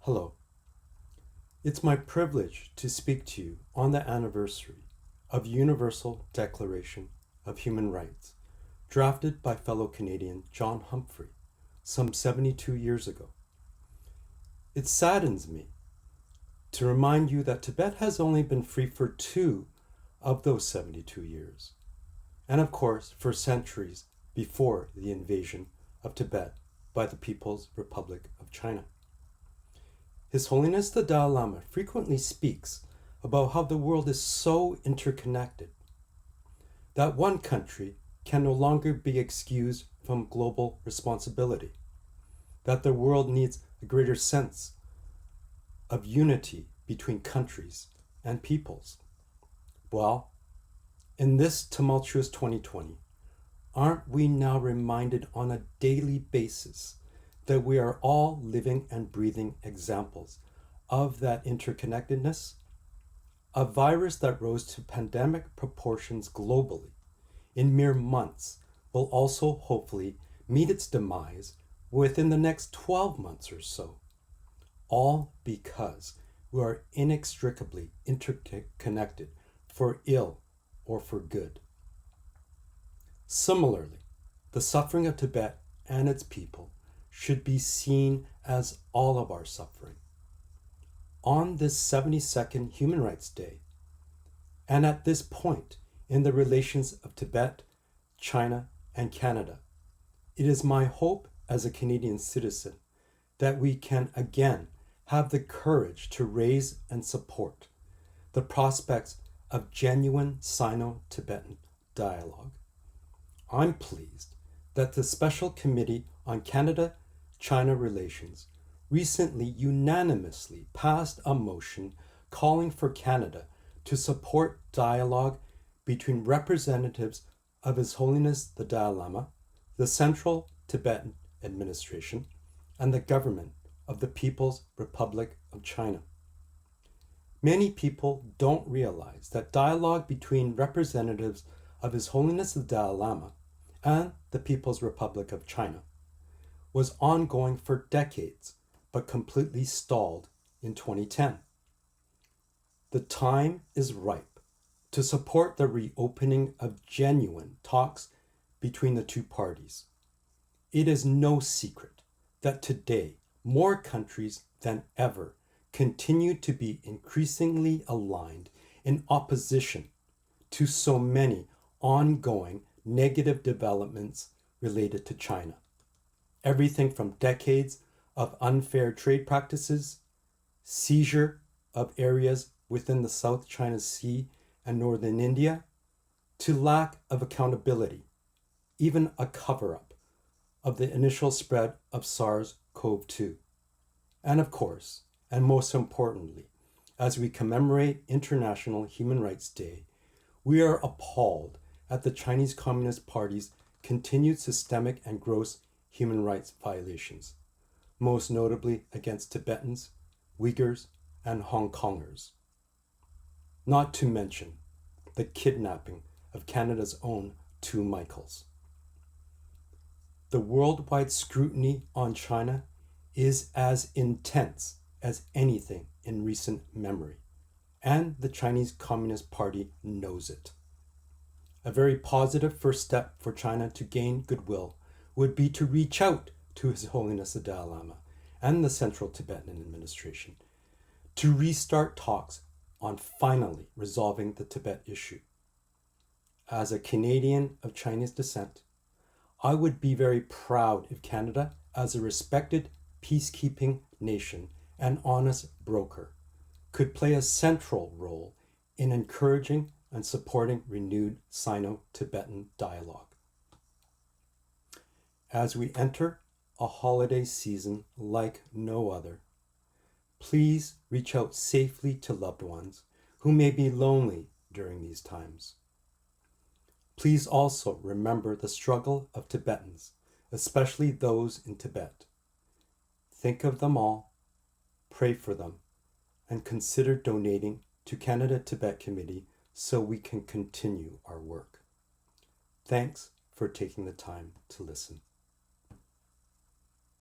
Hello. It's my privilege to speak to you on the anniversary of Universal Declaration of Human Rights, drafted by fellow Canadian John Humphrey some 72 years ago. It saddens me to remind you that Tibet has only been free for 2 of those 72 years, and of course for centuries before the invasion of Tibet by the People's Republic of China. His Holiness the Dalai Lama frequently speaks about how the world is so interconnected that one country can no longer be excused from global responsibility, that the world needs a greater sense of unity between countries and peoples. Well, in this tumultuous 2020, aren't we now reminded on a daily basis that we are all living and breathing examples of that interconnectedness? A virus that rose to pandemic proportions globally in mere months will also hopefully meet its demise within the next 12 months or so, all because we are inextricably interconnected for ill or for good. Similarly, the suffering of Tibet and its people should be seen as all of our suffering. On this 72nd Human Rights Day, and at this point in the relations of Tibet, China, and Canada, it is my hope as a Canadian citizen that we can again have the courage to raise and support the prospects of genuine Sino-Tibetan dialogue. I'm pleased that the Special Committee on Canada-China Relations recently unanimously passed a motion calling for Canada to support dialogue between representatives of His Holiness the Dalai Lama, the Central Tibetan Administration, and the government of the People's Republic of China. Many people don't realize that dialogue between representatives of His Holiness the Dalai Lama and the People's Republic of China was ongoing for decades, but completely stalled in 2010. The time is ripe to support the reopening of genuine talks between the two parties. It is no secret that today more countries than ever continue to be increasingly aligned in opposition to so many ongoing negative developments related to China. Everything from decades of unfair trade practices, seizure of areas within the South China Sea and northern India, to lack of accountability, even a cover-up of the initial spread of SARS-CoV-2. And of course, and most importantly, as we commemorate International Human Rights Day, we are appalled at the Chinese Communist Party's continued systemic and gross human rights violations, most notably against Tibetans, Uyghurs, and Hong Kongers. Not to mention the kidnapping of Canada's own 2 Michaels. The worldwide scrutiny on China is as intense as anything in recent memory, and the Chinese Communist Party knows it. A very positive first step for China to gain goodwill would be to reach out to His Holiness the Dalai Lama and the Central Tibetan Administration to restart talks on finally resolving the Tibet issue. As a Canadian of Chinese descent, I would be very proud if Canada, as a respected peacekeeping nation and honest broker, could play a central role in encouraging and supporting renewed Sino-Tibetan dialogue. As we enter a holiday season like no other, please reach out safely to loved ones who may be lonely during these times. Please also remember the struggle of Tibetans, especially those in Tibet. Think of them all, pray for them, and consider donating to Canada-Tibet Committee so we can continue our work. Thanks for taking the time to listen.